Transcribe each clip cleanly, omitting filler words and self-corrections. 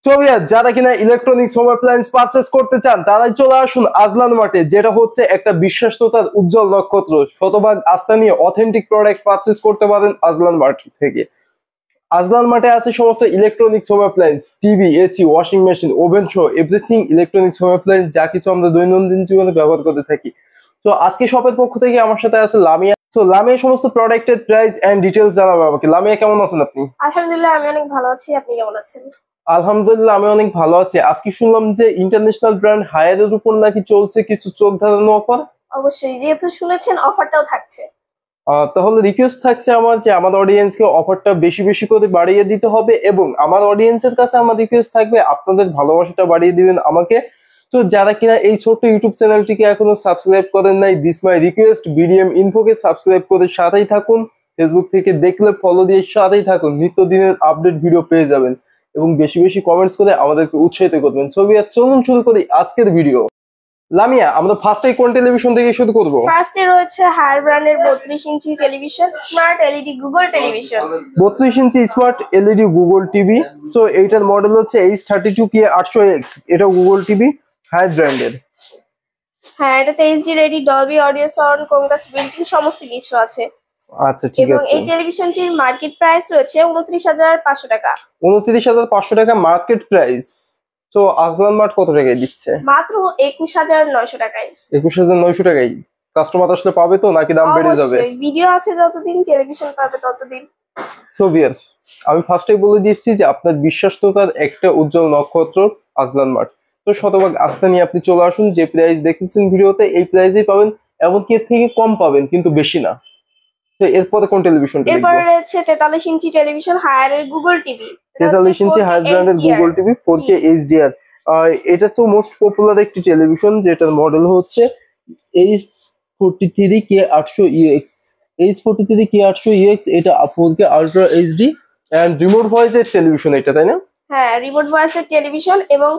সোভিয়াত যারা কিনা electronics home appliance purchase করতে চান তারাই চলে আসুন আজলান মার্টে, যেটা হচ্ছে একটা বিশ্বাসতার উজ্জ্বল নক্ষত্র। শতভাগ আস্থা নিয়ে অথেন্টিক প্রোডাক্ট পারচেজ করতে পারেন আজলান মার্ট থেকে। আজলান মার্টে আছে সমস্ত electronics home appliance, TV, AC, washing machine, oven সহ এভরিথিং ইলেকট্রনিক্স হোম অ্যাপ্লায়েন্স যা কিছু আমরা দৈনন্দিন জীবনে ব্যবহার করতে থাকি। তো আজকে শপের পক্ষ থেকে আমার সাথে আছে লামিয়া। তো লামিয়া সমস্ত প্রোডাক্টের প্রাইস এন্ড ডিটেইলস জানাবে আমাকে। লামিয়া কেমন আছেন আপনি? আলহামদুলিল্লাহ আমি অনেক ভালো আছি, আপনি কেমন আছেন? আলহামদুলিল্লাহ আমি অনেক ভালো আছি। আজকে শুনলাম যে ইন্টারন্যাশনাল ব্র্যান্ড হায়ারের উপর নাকি চলছে কিছু চোখ ধাঁধানো অফার। অবশ্যই, যেহেতু শুনেছেন অফারটাও থাকছে। তাহলে রিকোয়েস্ট থাকছে আমার যে আমার অডিয়েন্সকে অফারটা বেশি বেশি করে বাড়িয়ে দিতে হবে, এবং আমার অডিয়েন্সের কাছে আমার রিকোয়েস্ট থাকবে আপনাদের ভালোবাসাটা বাড়িয়ে দিবেন আমাকে। তো যারা কিনা এই ছোট্ট ইউটিউব চ্যানেলটিকে এখনো সাবস্ক্রাইব করেন নাই, দিস মাই রিকোয়েস্ট, বিডিএম ইনফোকে সাবস্ক্রাইব করে সাথেই থাকুন। ফেসবুক থেকে দেখলে ফলো দিয়ে সাথেই থাকুন, নিত্যদিনের আপডেট ভিডিও পেয়ে যাবেন এবং বেশি বেশি কমেন্টস করে আমাদেরকে উৎসাহিত করবেন। সোভিয়াত চলুন শুরু করি আজকের ভিডিও। লামিয়া, আমরা ফার্স্টে কোন টেলিভিশন থেকে শুরু করব? ফার্স্টে রয়েছে হায়ার ব্র্যান্ডের 32 ইঞ্চি television, smart LED Google television. 32 ইঞ্চি স্মার্ট এলইডি গুগল টিভি। তো এইটার মডেল হচ্ছে H32K 800X। এটা গুগল টিভি হায়ার ব্র্যান্ডের। হ্যাঁ, এটাতে HD ready, Dolby audio sound, কমকাস বিল্ট-ইন সমস্ত কিছু আছে। আচ্ছা ঠিক আছে। এই টেলিভিশনটির মার্কেট প্রাইস রয়েছে 29,500 টাকা। 29,500 টাকা মার্কেট প্রাইস। তো আজলান মার্ট কত টাকায় দিচ্ছে? মাত্র 21,900 টাকায়। 21,900 টাকায় কাস্টমার আসলে পাবে তো, নাকি দাম বেড়ে যাবে? অবশ্যই, ভিডিও আছে যতদিন, টেলিভিশন পাবে ততদিন। সো ভিউয়ার্স, আমি ফার্স্টেই বলে দিচ্ছি যে আপনার বিশ্বাসতার একটা উজ্জ্বল নক্ষত্র আজলান মার্ট। তো শতভাগ আস্থা নিয়ে আপনি চলে আসুন। যে প্রাইস দেখতেছেন ভিডিওতে এই প্রাইসেই পাবেন, এমনকি এর থেকে কম পাবেন, কিন্তু বেশি না। তো এরপরে কোন টেলিভিশনটা দেখব? এরপর রয়েছে 43 ইঞ্চি টেলিভিশন হায়ারের গুগল টিভি। 43 ইঞ্চি হায়ার ব্র্যান্ডের গুগল টিভি 4K HDR। এটা তো মোস্ট পপুলার একটি টেলিভিশন, যেটার মডেল হচ্ছে H43K 800EX। H43K 800EX এটা 4K ultra HD and remote ভয়েসের টেলিভিশন এটা, তাই না? হ্যাঁ, রিমোট ভয়েসের টেলিভিশন, এবং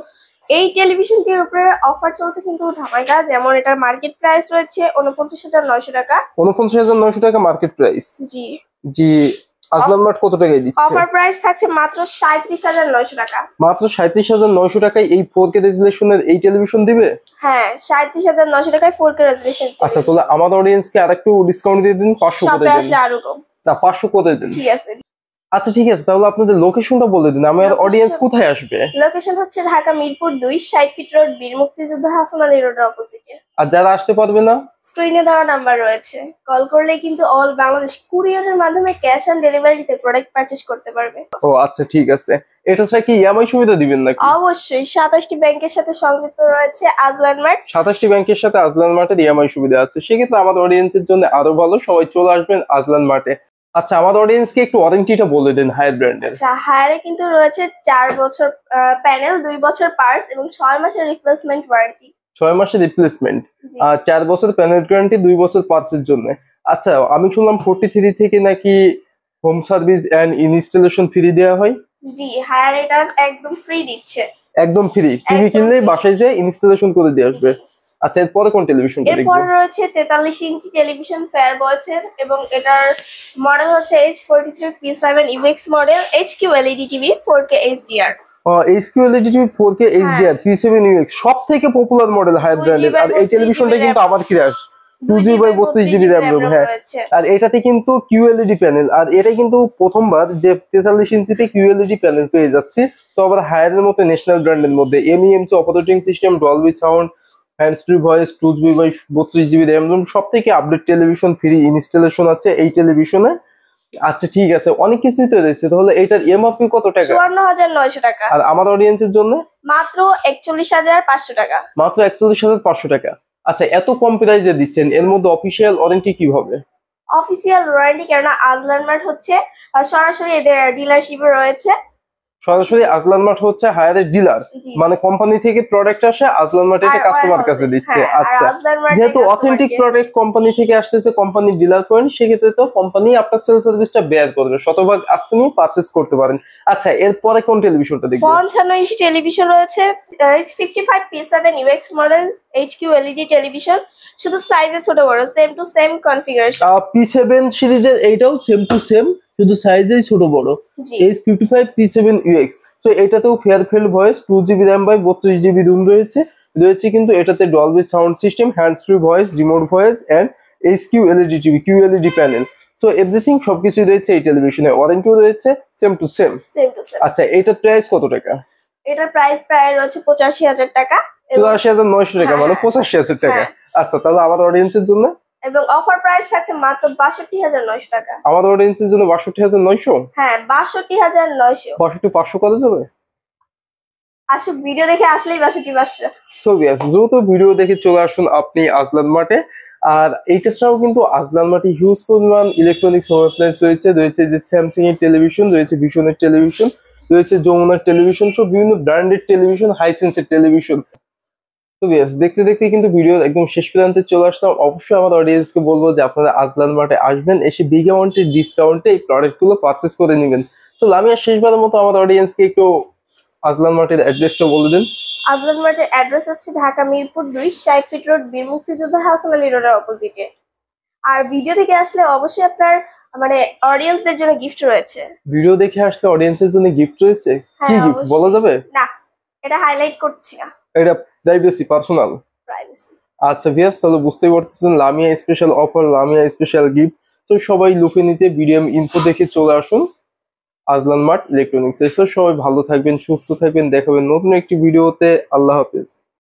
এই টেলিভিশনটির উপরে অফার চলছে কিন্তু ধামাকা। যেমন এটার মার্কেট প্রাইস রয়েছে 49,900 টাকা। 49,900 টাকা মার্কেট প্রাইস। জি জি। আজলান মার্ট কত টাকায় দিচ্ছে? অফার প্রাইস থাকছে মাত্র 37,900 টাকা। মাত্র 37,900 টাকায় এই 4K রেজুলেশনের এই টেলিভিশন দিবে? হ্যাঁ, 37,900 টাকায় 4K রেজুলেশন। আচ্ছা, তাহলে আমাদের অডিয়েন্সকে আরেকটু ডিসকাউন্ট দিয়ে দিন, 500 করে দিন। আসলে আরো কম। না, 500 করে দিন। ঠিক আছে। আচ্ছা ঠিক আছে, তাহলে আপনাদের লোকেশনটা বলে দিন, আমার অডিয়েন্স কোথায় আসবে? লোকেশন হচ্ছে ঢাকা মিরপুর 2, 60 ফিট রোড, বীর মুক্তিযোদ্ধা হাসান আলী রোডের অপোজিটে। আর যারা আসতে পারবে না, স্ক্রিনে দেওয়া নাম্বার রয়েছে, কল করলে কিন্তু অল বাংলাদেশ কুরিয়ারের মাধ্যমে ক্যাশ অন ডেলিভারিতে প্রোডাক্ট পারচেজ করতে পারবে। ও আচ্ছা ঠিক আছে। এটা ছাড়া কি ইএমআই সুবিধা দিবেন নাকি? অবশ্যই, 27টি ব্যাংকের সাথে সংযুক্ত রয়েছে আজলান মার্ট। 27টি ব্যাংকের সাথে আজলান মার্টের ইএমআই সুবিধা আছে। সেক্ষেত্রে আমাদের অডিয়েন্সের জন্য আরো ভালো, সবাই চলে আসবেন আজলান মার্টে। আচ্ছা, আমাদের অডিয়েন্সকে একটু ওয়ারেন্টিটা বলে দিন হায়ার ব্র্যান্ডের। আচ্ছা, হায়ারে কিন্তু রয়েছে 4 বছর প্যানেল, 2 বছর পার্টস এবং 6 মাসের রিপ্লেসমেন্ট ওয়ারেন্টি। 6 মাসের রিপ্লেসমেন্ট আর 4 বছর প্যানেল গ্যারান্টি, 2 বছর পার্টসের জন্য। আচ্ছা, আমি শুনলাম 43 থেকে নাকি home service and installation free দেওয়া হয়। জি, হায়ার এটা একদম ফ্রি দিচ্ছে। একদম ফ্রি, টিভি কিনলেই বাসায় যেয়ে ইনস্টলেশন করে দিয়ে আসবে। আচ্ছা, এরপরে কোন টেলিভিশনটা দেখব? এরপর রয়েছে 43 ইঞ্চি টেলিভিশন ফেয়ারবয়েসের, এবং এটার মডেল হচ্ছে H43P7 UX model, HQ LED TV 4K HDR। HQ LED TV 4K HDR P7 UX সবথেকে পপুলার মডেল হায়ার ব্র্যান্ডের। আর এই টেলিভিশনটা কিন্তু আমার ক্রাশ, 2GB/32GB RAM রোম। হ্যাঁ, আর এটাতে কিন্তু QLED প্যানেল, আর এটা কিন্তু প্রথমবার যে 43 ইঞ্চিতে QLED প্যানেল পেয়ে যাচ্ছে। তো আবার হায়ারের মতো ন্যাশনাল ব্র্যান্ডের মধ্যে MEMC operating system, Dolby sound, hands free voice, 2GB/32GB RAM ROM, সব থেকে আপডেট টেলিভিশন, ফ্রি ইনস্টলেশন আছে এই টেলিভিশনে। আচ্ছা ঠিক আছে, অনেক কিছুই তো রয়েছে। তাহলে এটার এমআরপি কত টাকা? 54,900 টাকা। আর আমার অডিয়েন্সের জন্য মাত্র 41,500 টাকা। মাত্র 41,500 টাকা। আচ্ছা, এত কম প্রাইসে দিচ্ছেন, এর মধ্যে অফিসিয়াল ওয়ারেন্টি কি হবে? অফিসিয়াল ওয়ারেন্টি, কেননা আজলান মার্ট হচ্ছে সরাসরি এদের ডিলারশিপে রয়েছে। সরাসরি আজলান মার্ট হচ্ছে হায়ারের ডিলার, মানে কোম্পানি থেকে প্রোডাক্ট আসে আজলান মার্টে এটা কাস্টমার কাছে দিচ্ছে। আচ্ছা, যেহেতু অথেন্টিক প্রোডাক্ট কোম্পানি থেকে আসতেছে, কোম্পানি ডিলার পয়েন্ট, সেক্ষেত্রে তো কোম্পানি আপনার সেল সার্ভিসটা বেয়ার করবে। শতভাগ আস্থা নিয়ে পারচেজ করতে পারেন। আচ্ছা, এরপরে কোন টেলিভিশনটা দেখব? 55 ইঞ্চি টেলিভিশন রয়েছে, H55P7 UX model, HQ LED television, শুধু সাইজে ছোট বড়, same to same configuration. P7 সিরিজের এইটাও সেম টু সেম, শুধু সাইজেই ছোট বড়। H55P7 UX। তো এটাতেও far field voice, 2GB RAM by 32GB ROM রয়েছে কিন্তু এটাতে Dolby sound system, hands free voice, remote voice and HQLED TV, QLED panel. So everything সবকিছু রয়েছে এই টেলিভিশনে, ওয়ারেন্টিও রয়েছে সেম টু সেম। আচ্ছা এটার প্রাইস কত টাকা? এটার প্রাইস প্রায় রয়েছে 85,000 টাকা। 84,900 টাকা, মানে 85,000 টাকা। আচ্ছা তাহলে আমার অডিয়েন্সের জন্য এবং অফার প্রাইস থাকছে মাত্র 62,900 টাকা। আমার অডিয়েন্সের জন্য 62,900? হ্যাঁ 62,900। 62,500 কত যাবে? আসুক, ভিডিও দেখে আসলেই 62,500। সো ইয়েস, দ্রুত ভিডিও দেখে চলে আসুন আপনি আজলান মার্টে। আর এইটা ছাড়াও কিন্তু আজলান মার্টে হিউজ পরিমাণ ইলেকট্রনিক্স হোম অ্যাপ্লায়েন্স রয়েছে যে স্যামসাং এর টেলিভিশন রয়েছে, ভিশনের টেলিভিশন রয়েছে, যমুনার টেলিভিশন, সব বিভিন্ন ব্র্যান্ডেড টেলিভিশন, হাইসেন্সের টেলিভিশন। তো ইয়েস, দেখতে দেখতে কিন্তু ভিডিও একদম শেষ প্রান্তে চলে আসলাম। অবশ্যই আমার অডিয়েন্সকে বলবো যে আপনারা আজলান মার্টে আসবেন, এসে বিগ অ্যামাউন্টের ডিসকাউন্টে এই প্রোডাক্টগুলো পারচেস করে নেবেন। তো লামিয়া শেষবারের মতো আমার অডিয়েন্সকে একটু আজলান মার্টের অ্যাড্রেসটা বলে দিন। আজলান মার্টের অ্যাড্রেস হচ্ছে ঢাকা মিরপুর 2, 60 ফিট রোড, বীর মুক্তিযোদ্ধা হাসান আলী রোডের অপোজিটে। আর ভিডিও থেকে আসলে অবশ্যই আপনার মানে অডিয়েন্সদের জন্য গিফট রয়েছে। ভিডিও দেখে আসলে অডিয়েন্সের জন্য গিফট রয়েছে? কি গিফট বলা যাবে? না, এটা হাইলাইট করছি না, এটা প্রাইভেসি, পার্সোনাল। আচ্ছা ভিউয়ার্স, তাহলে বুঝতেই পারতেছেন Lamia special offer, Lamia special gift. তো সবাই লুকে নিতে বিডিএম ইনফো দেখে চলে আসুন আজলান মার্ট ইলেকট্রনিক্স। সবাই ভালো থাকবেন, সুস্থ থাকবেন, দেখাবেন নতুন একটি ভিডিওতে। আল্লাহ হাফেজ।